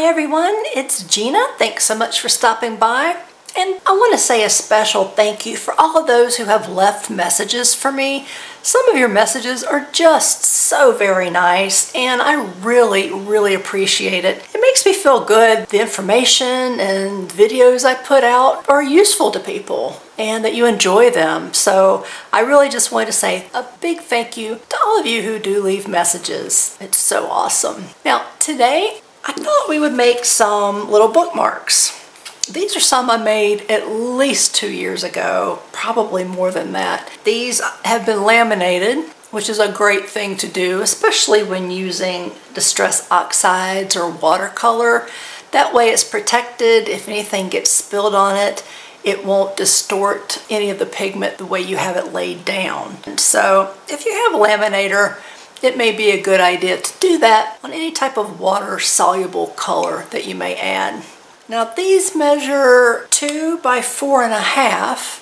Hi everyone, it's Gina. Thanks so much for stopping by. And I want to say a special thank you for all of those who have left messages for me. Some of your messages are just so very nice and I really appreciate it. It makes me feel good. The information and videos I put out are useful to people and that you enjoy them. So I really just want to say a big thank you to all of you who do leave messages. It's so awesome. Now today I thought we would make some little bookmarks. These are some I made at least 2 years ago, probably more than that. These have been laminated, which is a great thing to do, especially when using Distress Oxides or Watercolor. That way it's protected. If anything gets spilled on it, it won't distort any of the pigment the way you have it laid down. And so if you have a laminator, it may be a good idea to do that on any type of water-soluble color that you may add. Now these measure 2 by 4.5,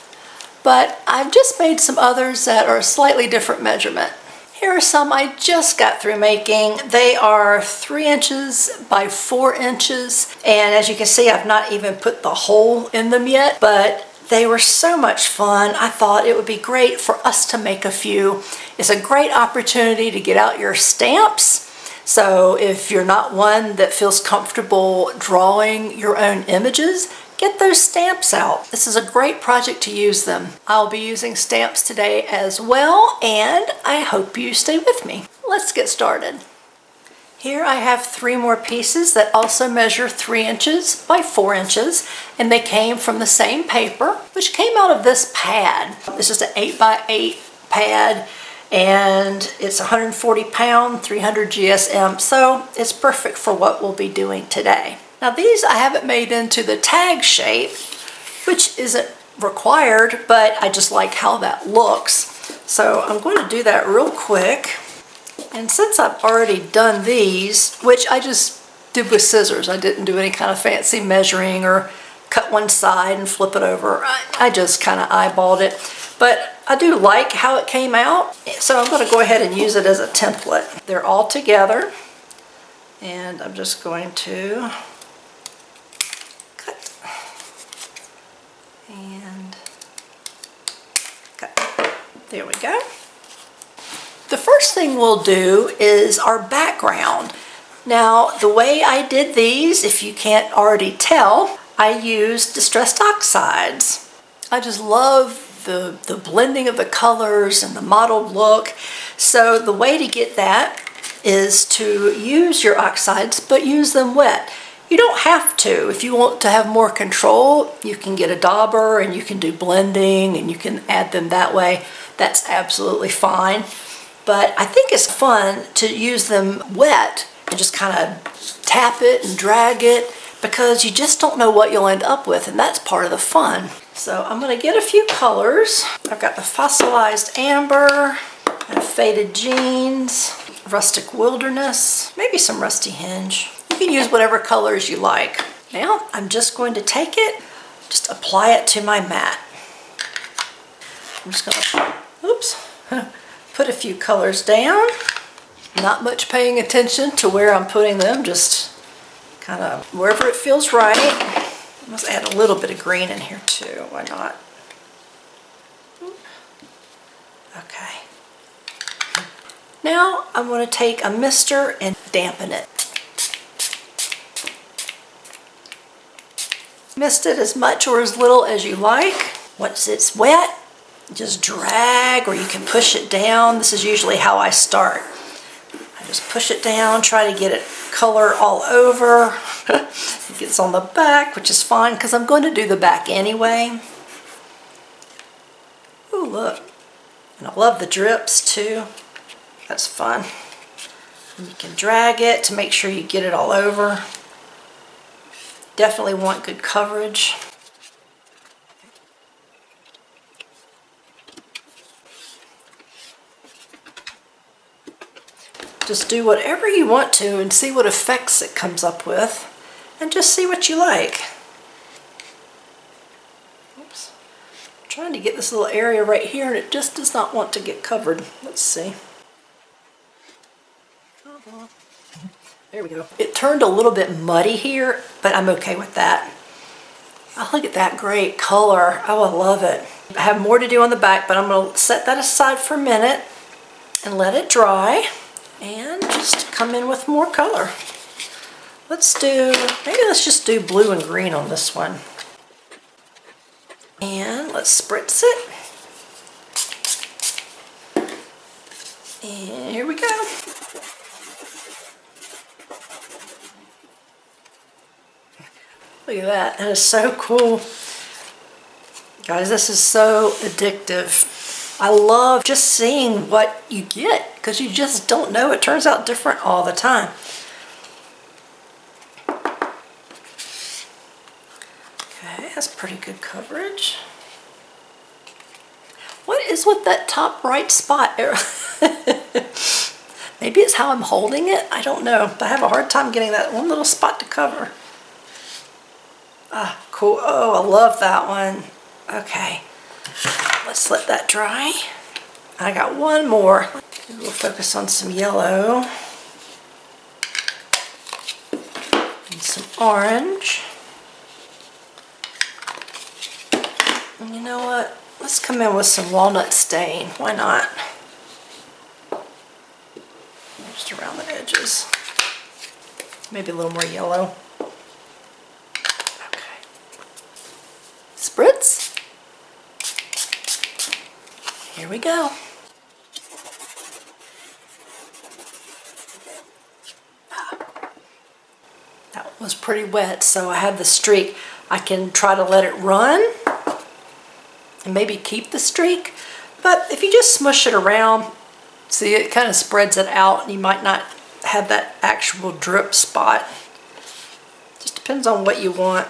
but I've just made some others that are a slightly different measurement. Here are some I just got through making. They are 3 inches by 4 inches, and as you can see, I've not even put the hole in them yet, but they were so much fun. I thought it would be great for us to make a few. It's a great opportunity to get out your stamps. So if you're not one that feels comfortable drawing your own images, get those stamps out. This is a great project to use them. I'll be using stamps today as well, and I hope you stay with me. Let's get started. Here I have 3 more pieces that also measure 3 inches by 4 inches, and they came from the same paper, which came out of this pad. This is an 8 by 8 pad, and it's 140 pound, 300 GSM, so it's perfect for what we'll be doing today. Now these I haven't made into the tag shape, which isn't required, but I just like how that looks. So I'm going to do that real quick. And since I've already done these, which I just did with scissors, I didn't do any kind of fancy measuring or cut one side and flip it over. I just kind of eyeballed it. But I do like how it came out, so I'm going to go ahead and use it as a template. They're all together, and I'm just going to cut and cut. There we go. The first thing we'll do is our background. Now, the way I did these, if you can't already tell, I used Distress Oxides. I just love the blending of the colors and the mottled look. So the way to get that is to use your oxides, but use them wet. You don't have to. If you want to have more control, you can get a dauber and you can do blending and you can add them that way. That's absolutely fine. But I think it's fun to use them wet and just kind of tap it and drag it, because you just don't know what you'll end up with, and that's part of the fun. So I'm going to get a few colors. I've got the Fossilized Amber, Faded Jeans, Rustic Wilderness, maybe some Rusty Hinge. You can use whatever colors you like. Now I'm just going to take it, just apply it to my mat. I'm just going to, oops, put a few colors down. Not much paying attention to where I'm putting them, just kind of wherever it feels right. Let's add a little bit of green in here too, why not? Okay. Now I'm going to take a mister and dampen it. Mist it as much or as little as you like. Once it's wet, just drag, or you can push it down. This is usually how I start. I just push it down, try to get it color all over. It gets on the back, which is fine because I'm going to do the back anyway. Ooh, look. And I love the drips too. That's fun. And you can drag it to make sure you get it all over. Definitely want good coverage. Just do whatever you want to and see what effects it comes up with, and just see what you like. Oops. I'm trying to get this little area right here and it just does not want to get covered. Let's see. There we go. It turned a little bit muddy here, but I'm okay with that. Oh, look at that great color. Oh, I love it. I have more to do on the back, but I'm going to set that aside for a minute and let it dry and just come in with more color. Maybe let's just do blue and green on this one. And let's spritz it. And here we go. Look at that. That is so cool. Guys, this is so addictive. I love just seeing what you get because you just don't know. It turns out different all the time. Okay, that's pretty good coverage. What is with that top right spot? Maybe it's how I'm holding it. I don't know. But I have a hard time getting that one little spot to cover. Ah, cool. Oh, I love that one. Okay, let's let that dry. I got one more. We'll focus on some yellow and some orange. And you know what? Let's come in with some walnut stain. Why not? Just around the edges. Maybe a little more yellow. Okay. Spritz. Here we go. That was pretty wet, so I have the streak. I can try to let it run and maybe keep the streak, but if you just smush it around, see, it kind of spreads it out and you might not have that actual drip spot. Just depends on what you want.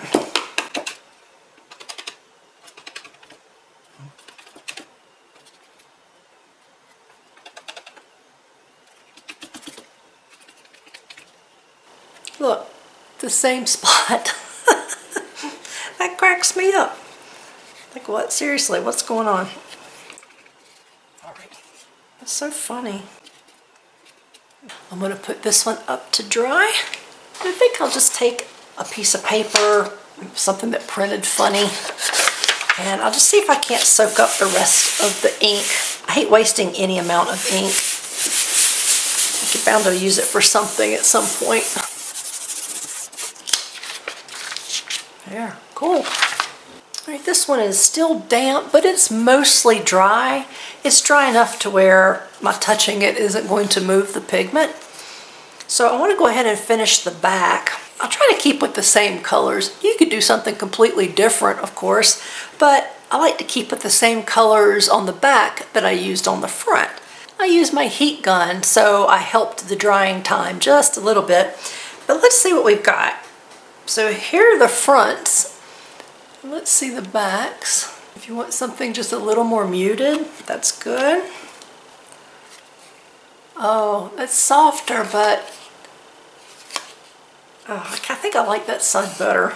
Look, the same spot. That cracks me up. Like what? Seriously, what's going on? All right. That's so funny. I'm going to put this one up to dry. I think I'll just take a piece of paper, something that printed funny, and I'll just see if I can't soak up the rest of the ink. I hate wasting any amount of ink. You're bound to use it for something at some point. There, cool. All right, this one is still damp, but it's mostly dry. It's dry enough to where my touching it isn't going to move the pigment. So I want to go ahead and finish the back. I'll try to keep with the same colors. You could do something completely different, of course, but I like to keep with the same colors on the back that I used on the front. I used my heat gun, so I helped the drying time just a little bit. But let's see what we've got. So here are the fronts. Let's see the backs. If you want something just a little more muted, that's good. Oh, it's softer, but I think I like that side better.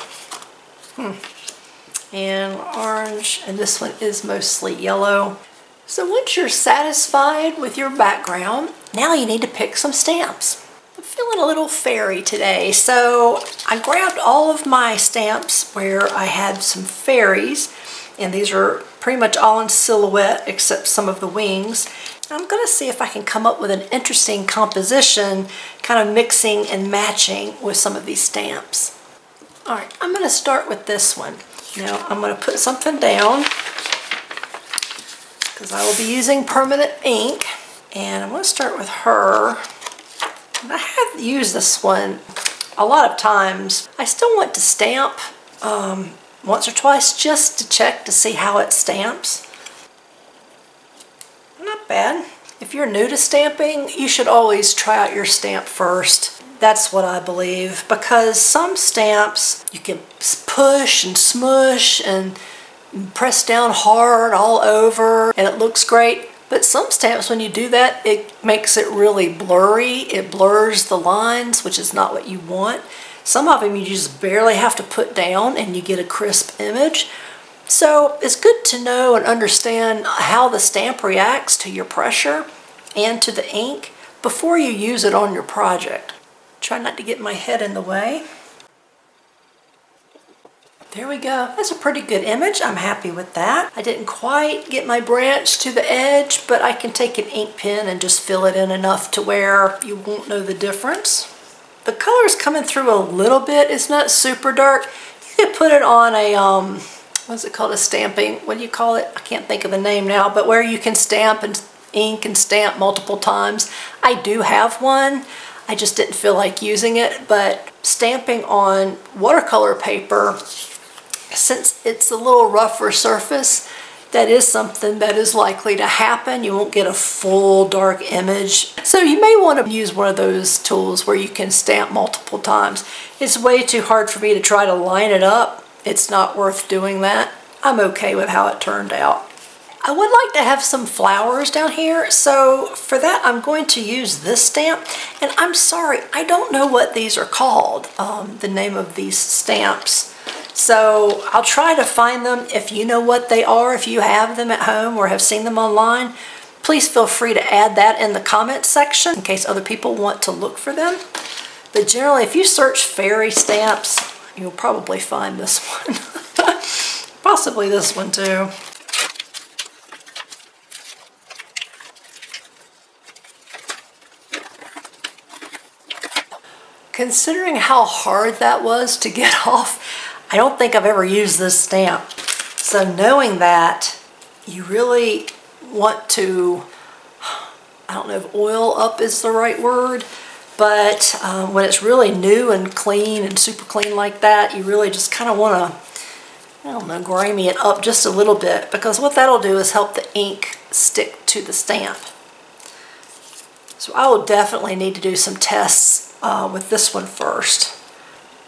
And orange, and this one is mostly yellow. So once you're satisfied with your background, now you need to pick some stamps. I'm feeling a little fairy today, so I grabbed all of my stamps where I had some fairies, and these are pretty much all in silhouette except some of the wings. I'm going to see if I can come up with an interesting composition, kind of mixing and matching with some of these stamps. All right, I'm going to start with this one. Now I'm going to put something down because I will be using permanent ink, and I'm going to start with her. I have used this one a lot of times. I still want to stamp once or twice just to check to see how it stamps. Not bad. If you're new to stamping, you should always try out your stamp first. That's what I believe, because some stamps you can push and smush and press down hard all over and it looks great. But some stamps, when you do that, it makes it really blurry. It blurs the lines, which is not what you want. Some of them you just barely have to put down and you get a crisp image. So it's good to know and understand how the stamp reacts to your pressure and to the ink before you use it on your project. Try not to get my head in the way. There we go. That's a pretty good image. I'm happy with that. I didn't quite get my branch to the edge, but I can take an ink pen and just fill it in enough to where you won't know the difference. The color's coming through a little bit. It's not super dark. You could put it on a, what's it called, a stamping, what do you call it? I can't think of the name now, but where you can stamp and ink and stamp multiple times. I do have one. I just didn't feel like using it, but stamping on watercolor paper, since it's a little rougher surface, that is something that is likely to happen. You won't get a full dark image. So you may want to use one of those tools where you can stamp multiple times. It's way too hard for me to try to line it up. It's not worth doing that. I'm okay with how it turned out. I would like to have some flowers down here, so for that I'm going to use this stamp. And I'm sorry, I don't know what these are called, the name of these stamps. So I'll try to find them. If you know what they are, if you have them at home or have seen them online, please feel free to add that in the comments section in case other people want to look for them. But generally, if you search fairy stamps, you'll probably find this one. Possibly this one too. Considering how hard that was to get off, I don't think I've ever used this stamp. So knowing that, you really want to, I don't know if oil up is the right word, but when it's really new and clean and super clean like that, you really just kind of want to, I don't know, grimy it up just a little bit, because what that'll do is help the ink stick to the stamp. So I will definitely need to do some tests with this one first.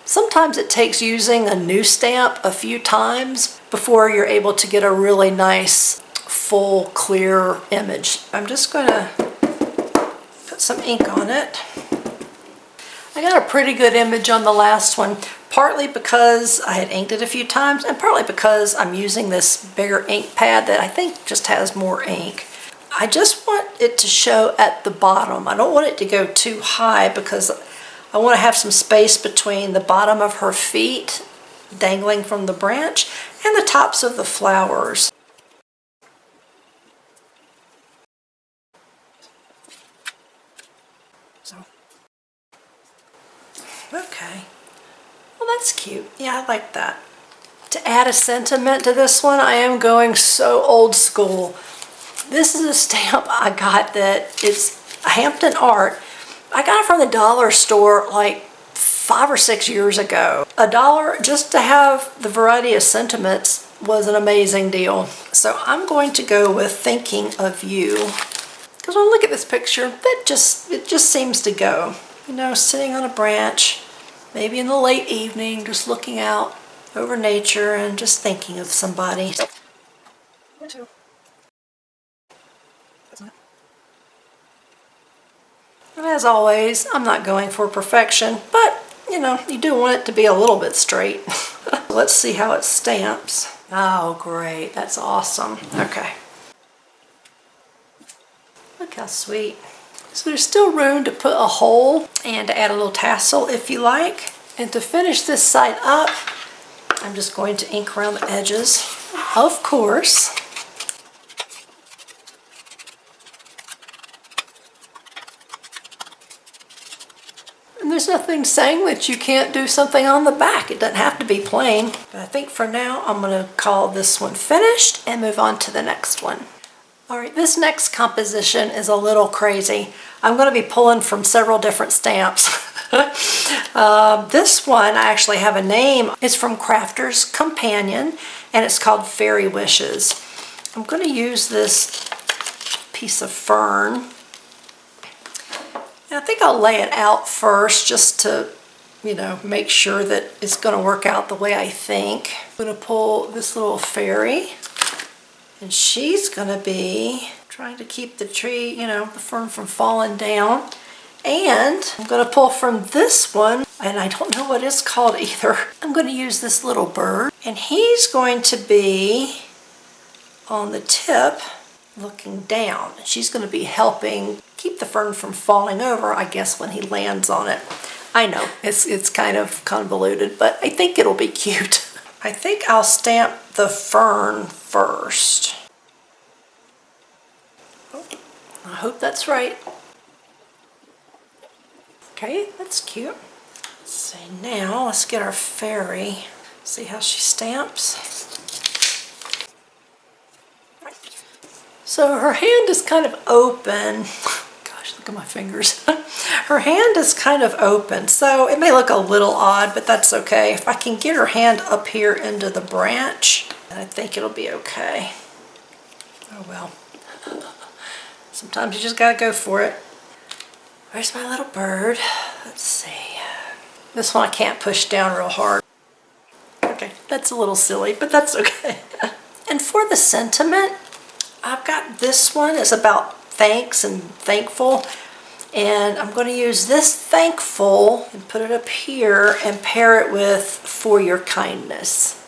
Sometimes it takes using a new stamp a few times before you're able to get a really nice, full, clear image. I'm just going to put some ink on it. I got a pretty good image on the last one, partly because I had inked it a few times and partly because I'm using this bigger ink pad that I think just has more ink. I just want it to show at the bottom. I don't want it to go too high because I want to have some space between the bottom of her feet dangling from the branch and the tops of the flowers. So, okay. Well, that's cute. Yeah, I like that. To add a sentiment to this one, I am going so old school. This is a stamp I got that it's Hampton Art. I got it from the dollar store like 5 or 6 years ago. $1 just to have the variety of sentiments was an amazing deal. So I'm going to go with Thinking of You. Because when I look at this picture, it just seems to go. You know, sitting on a branch, maybe in the late evening, just looking out over nature and just thinking of somebody. And as always, I'm not going for perfection, but you know, you do want it to be a little bit straight. Let's see how it stamps. Oh, great. That's awesome. Okay. Look how sweet. So there's still room to put a hole and to add a little tassel if you like. And to finish this side up, I'm just going to ink around the edges, of course. And there's nothing saying that you can't do something on the back. It doesn't have to be plain. But I think for now, I'm going to call this one finished and move on to the next one. All right, this next composition is a little crazy. I'm going to be pulling from several different stamps. This one, I actually have a name. It's from Crafter's Companion, and it's called Fairy Wishes. I'm going to use this piece of fern. And I think I'll lay it out first just to, you know, make sure that it's going to work out the way I think. I'm going to pull this little fairy, and she's going to be trying to keep the tree, you know, the fern from falling down. And I'm going to pull from this one, and I don't know what it's called either. I'm going to use this little bird, and he's going to be on the tip looking down. She's going to be helping keep the fern from falling over, I guess, when he lands on it. I know, it's kind of convoluted, but I think it'll be cute. I think I'll stamp the fern first. Oh, I hope that's right. Okay, that's cute. Let's see, now let's get our fairy. See how she stamps. So her hand is kind of open. Gosh, look at my fingers. Her hand is kind of open, so it may look a little odd, but that's okay. If I can get her hand up here into the branch, I think it'll be okay. Oh well. Sometimes you just gotta go for it. Where's my little bird? Let's see. This one I can't push down real hard. Okay, that's a little silly, but that's okay. And for the sentiment, I've got this one. It's about thanks and thankful. And I'm going to use this thankful and put it up here and pair it with for your kindness.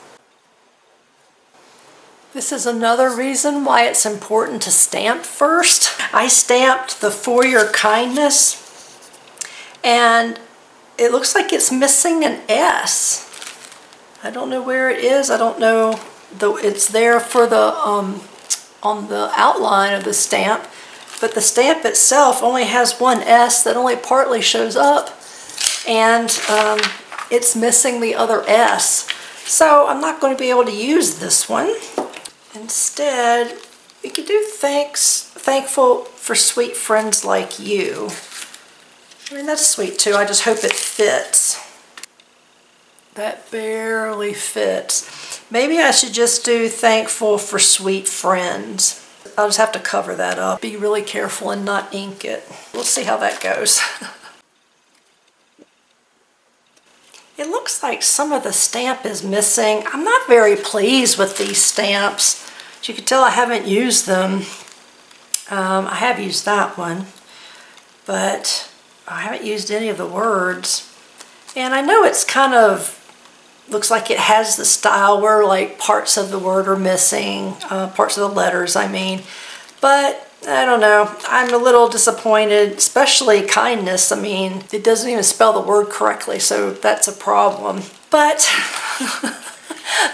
This is another reason why it's important to stamp first. I stamped the for your kindness and it looks like it's missing an S. I don't know where it is. I don't know, though it's there for the on the outline of the stamp, but the stamp itself only has one S that only partly shows up, and it's missing the other S. So I'm not going to be able to use this one. Instead, we could do thankful for sweet friends like you. I mean, that's sweet too. I just hope it fits. That barely fits. Maybe I should just do thankful for sweet friends. I'll just have to cover that up. Be really careful and not ink it. We'll see how that goes. It looks like some of the stamp is missing. I'm not very pleased with these stamps. As you can tell, I haven't used them. I have used that one, but I haven't used any of the words. And I know it's kind of looks like it has the style where like parts of the word are missing, parts of the letters I mean, but I don't know, I'm a little disappointed, especially kindness. I mean, it doesn't even spell the word correctly, so that's a problem. But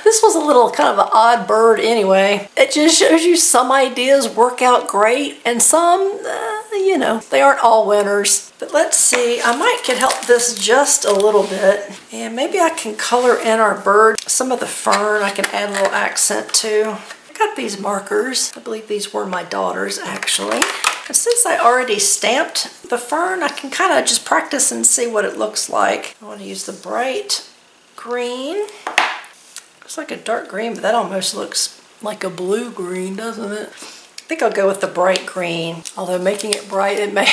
this was a little kind of an odd bird anyway. It just shows you some ideas work out great and some, you know, they aren't all winners. But let's see, I might can help this just a little bit. And maybe I can color in our bird. Some of the fern I can add a little accent to. I got these markers. I believe these were my daughter's actually. And since I already stamped the fern, I can kind of just practice and see what it looks like. I want to use the bright green. Looks like a dark green, but that almost looks like a blue green, doesn't it? I think I'll go with the bright green. Although making it bright, it may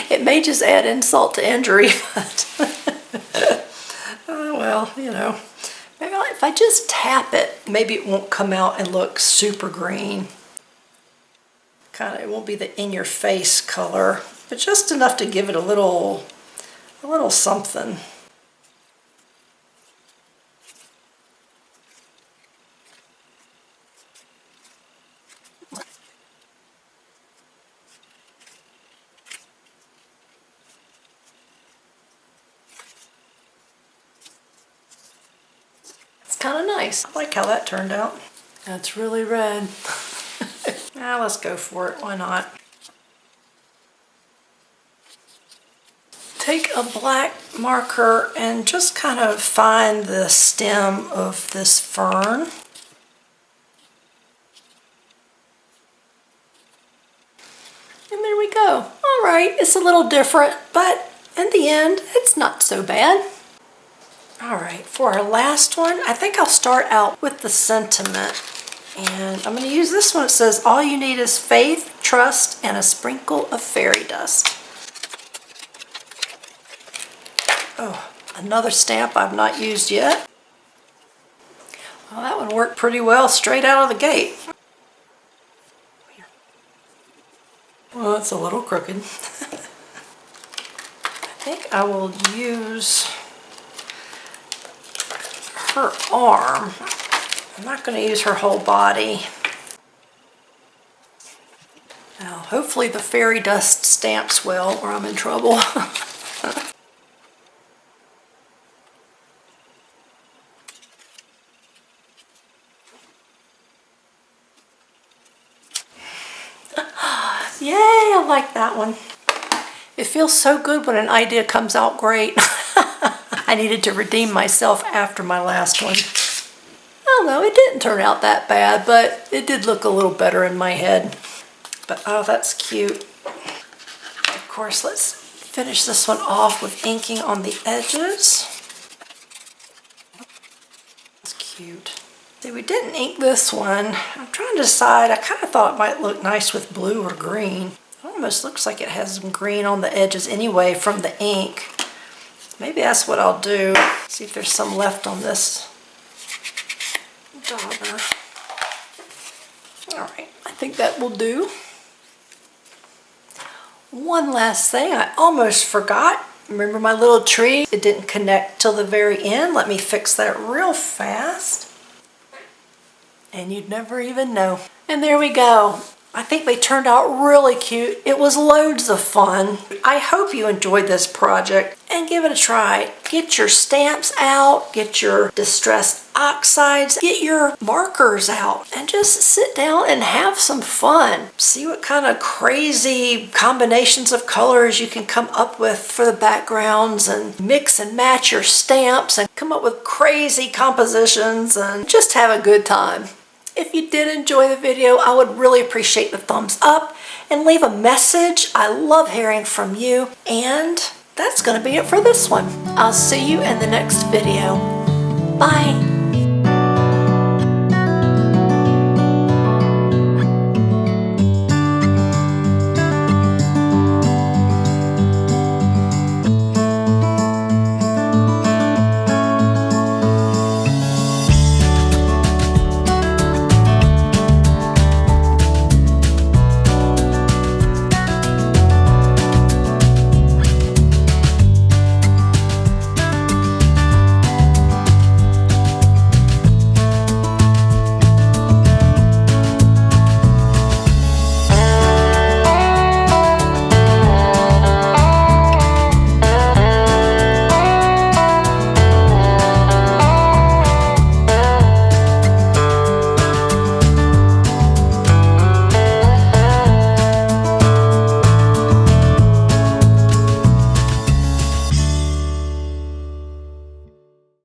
it may just add insult to injury, but oh well, you know. Maybe if I just tap it, maybe it won't come out and look super green. Kind of, it won't be the in-your-face color, but just enough to give it a little something. Kind of nice. I like how that turned out. That's really red. Now let's go for it. Why not? Take a black marker and just kind of find the stem of this fern. And there we go. All right, it's a little different, but in the end, it's not so bad. All right, for our last one, I think I'll start out with the sentiment. And I'm going to use this one. It says, all you need is faith, trust, and a sprinkle of fairy dust. Oh, another stamp I've not used yet. Well, that one worked pretty well straight out of the gate. Well, it's a little crooked. I think I will use her arm. I'm not going to use her whole body. Now, hopefully the fairy dust stamps well or I'm in trouble. Yay, I like that one. It feels so good when an idea comes out great. I needed to redeem myself after my last one. I don't know, it didn't turn out that bad, but it did look a little better in my head. But oh, that's cute. Of course, let's finish this one off with inking on the edges. That's cute. See, we didn't ink this one. I'm trying to decide. I kind of thought it might look nice with blue or green. It almost looks like it has some green on the edges anyway from the ink. Maybe that's what I'll do. See if there's some left on this dauber. All right, I think that will do. One last thing, I almost forgot. Remember my little tree? It didn't connect till the very end. Let me fix that real fast. And you'd never even know. And there we go. I think they turned out really cute. It was loads of fun. I hope you enjoyed this project and give it a try. Get your stamps out, get your Distress Oxides, get your markers out, and just sit down and have some fun. See what kind of crazy combinations of colors you can come up with for the backgrounds, and mix and match your stamps and come up with crazy compositions and just have a good time. If you did enjoy the video, I would really appreciate the thumbs up and leave a message. I love hearing from you. And that's going to be it for this one. I'll see you in the next video. Bye.